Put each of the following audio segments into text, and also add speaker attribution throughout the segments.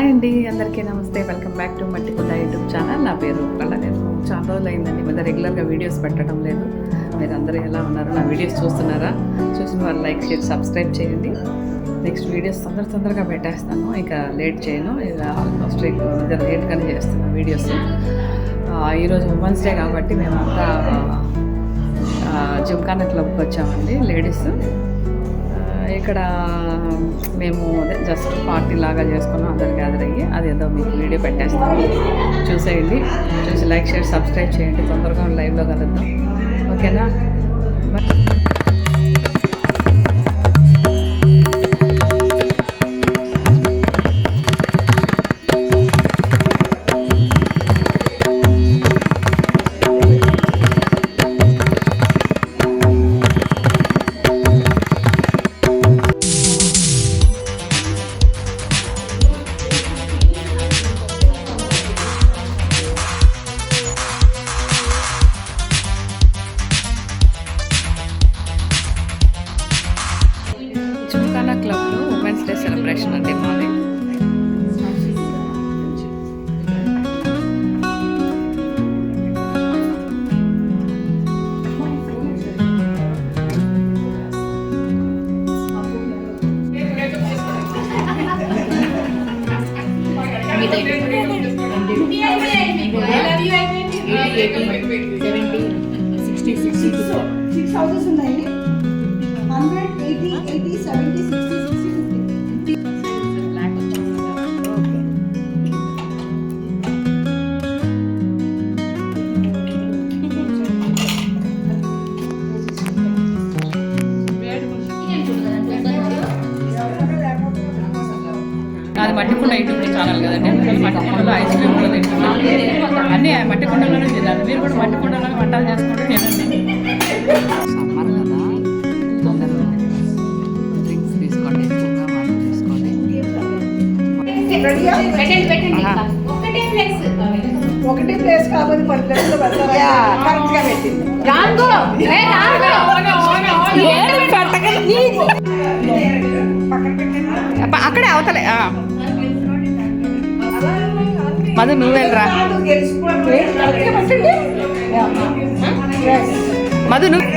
Speaker 1: అండి, అందరికీ నమస్తే. Welcome back to Mattikunda YouTube channel. నా పేరు కళ్ళ. నేను చాలా రోజులు అయిందండి మధ్య రెగ్యులర్గా వీడియోస్ పెట్టడం లేదు. మీరు అందరూ ఎలా ఉన్నారు? నా వీడియోస్ చూస్తున్నారా? చూసిన వాళ్ళు లైక్ చేసి సబ్స్క్రైబ్ చేయండి. నెక్స్ట్ వీడియోస్ తొందరగా పెట్టేస్తాను, ఇక లేట్ చేయను. ఇక ఆల్మోస్ట్ లేట్గానే చేస్తున్నాను వీడియోస్. ఈరోజు ఉమెన్స్ డే కాబట్టి మేమంతా జిమ్ఖానా క్లబ్కి వచ్చామండి లేడీస్. ఇక్కడ మేము జస్ట్ పార్టీ లాగా చేసుకున్నాం, అందరు గ్యాదర్ అయ్యి. అదేదో మీకు వీడియో పెట్టేస్తాను, చూసేయండి. చూసి లైక్ షేర్ సబ్స్క్రైబ్ చేయండి. తొందరగా లైవ్లో కలుద్దాం, ఓకేనా? జిమ్ఖానా క్లబ్లో ఉమెన్స్ డే సెలబ్రేషన్ అండి మాది. అది మట్టికుండ యూట్యూబ్ ఛానల్ కదండి. మట్టికుండలో ఐస్ క్రీమ్ కూడా తింటున్నాను, అన్నీ మట్టికుండలోనే తినాలి. మీరు కూడా మట్టికుండలో వంటలు చేసుకుంటూ తినండి. సమ్మర్ కదా, అందరూ డ్రింక్స్ తీసుకోండి, ఎక్కువగా వాటర్ తీసుకోండి.
Speaker 2: ఒకటే ప్లేస్ కాబట్టి 10 ప్లేస్లో పెడతారా? కరెక్ట్గా పెట్టింది.
Speaker 1: అక్కడే అవతలే మధు, నువ్వెళ్ళరా మధు, నువ్వు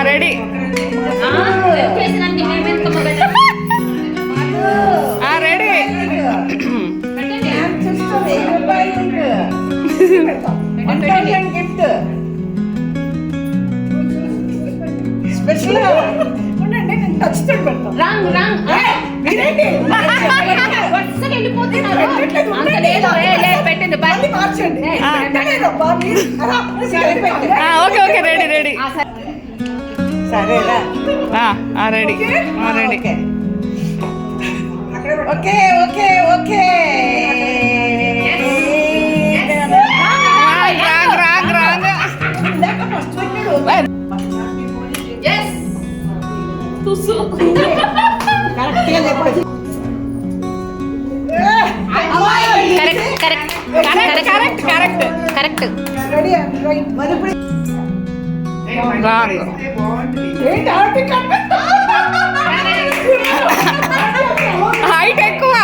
Speaker 1: రెడీ? రెడీ.
Speaker 2: గిఫ్ట్ స్పెషల్ ఖచ్చితంగా పెడతాం.
Speaker 1: Okay okay, ready ready.
Speaker 2: సరేనా?
Speaker 1: Ready ready.
Speaker 2: Okay okay okay.
Speaker 1: Height ఎక్కువ.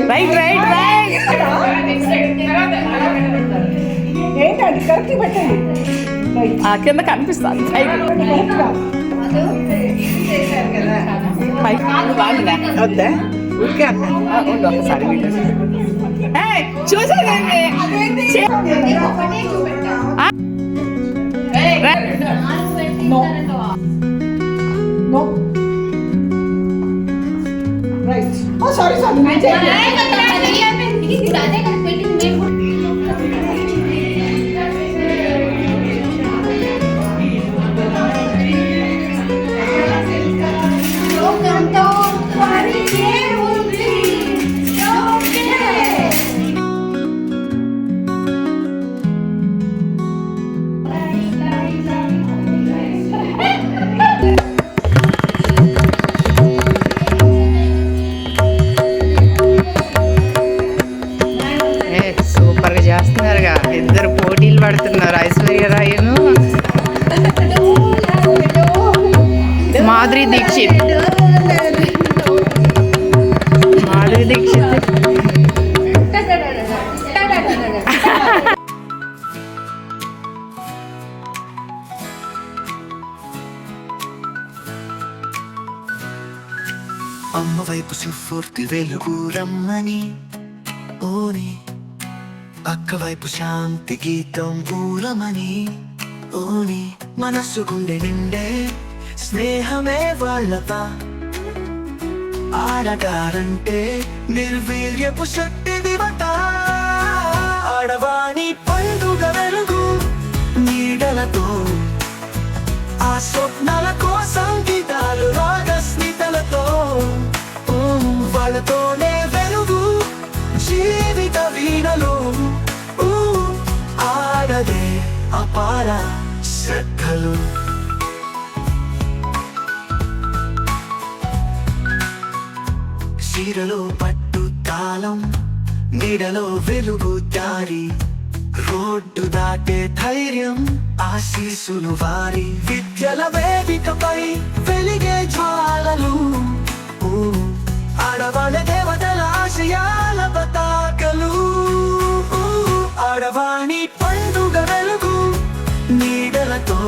Speaker 1: Right right right.
Speaker 2: ఏంటండి కరెక్ట్ పెట్టండి.
Speaker 1: కింద కనిపిస్తుంది
Speaker 2: వద్దా?
Speaker 1: ఒకసారి చూసేదండి.
Speaker 2: Right. Sorry sorry.
Speaker 1: Madhuri Dixit Madhuri Dixit
Speaker 3: అమ్మ వైపు సుఫూర్తి వెలుగు రమ్మని ఓని, అక్క వైపు శాంతి గీతం పూరమని ఓని, మనస్సు గుండె నిండే స్నేహమే వాళ్ళత, ఆడగారంటే నిర్వీర్యపు శక్తి దివత, ఆడవాణి పండుగ వెలుగు నీడలతో, ఆ స్వప్నాల కోసం గీతాలు రాగస్మితలతో, వాళ్ళతోనే వెలుగు జీవిత వీణలు, ఆడదే అపార శ్రద్ధలు. చీరలో పట్టు తాళం, నీడలో వెలుగు దారి, రోడ్డు దాటే ధైర్యం ఆశీసులు వారి, విద్యల వేదికపై వెలిగే జ్వాలలు, ఆడవాళ్ళ దేవతల ఆశయాల పతాకలు, ఆడవాణి పండుగ వెలుగు నీడలతో,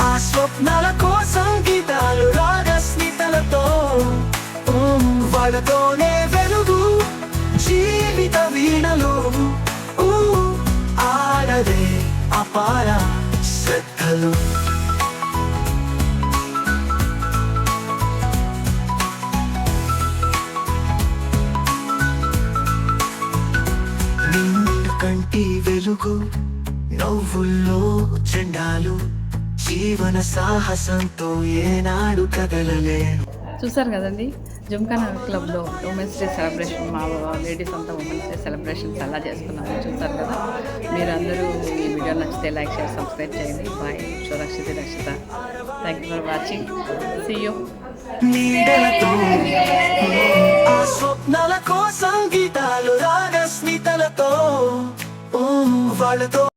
Speaker 3: ఆ స్వప్నాల కోసం గీతాలు రాగస్మితలతో, వాళ్ళతోనే వెలుగు జీవిత వీణలు, ఆడదే అపార శ్రద్ధలు. నిండు కంటి వెలుగు, నవ్వుల్లో జెండాలు, జీవన సాహసంతో ఏనాడు కదలలేను.
Speaker 1: చూసారు కదండి జుమ్ఖానా క్లబ్లో ఉమెన్స్ డే సెలబ్రేషన్, మా లేడీస్ అంతా ఉమెన్స్ డే సెలబ్రేషన్స్ ఎలా చేసుకున్నామో చూసారు కదా. మీరందరూ ఈ వీడియో నచ్చితే లైక్ షేర్ సబ్స్క్రైబ్ చేయండి. Bye. Rakshita. Thank you for watching. See you.
Speaker 3: నీడలతో, ఆ స్వప్నాల కోసం గీతాలు రాగస్మితలతో, వాళ్ళతో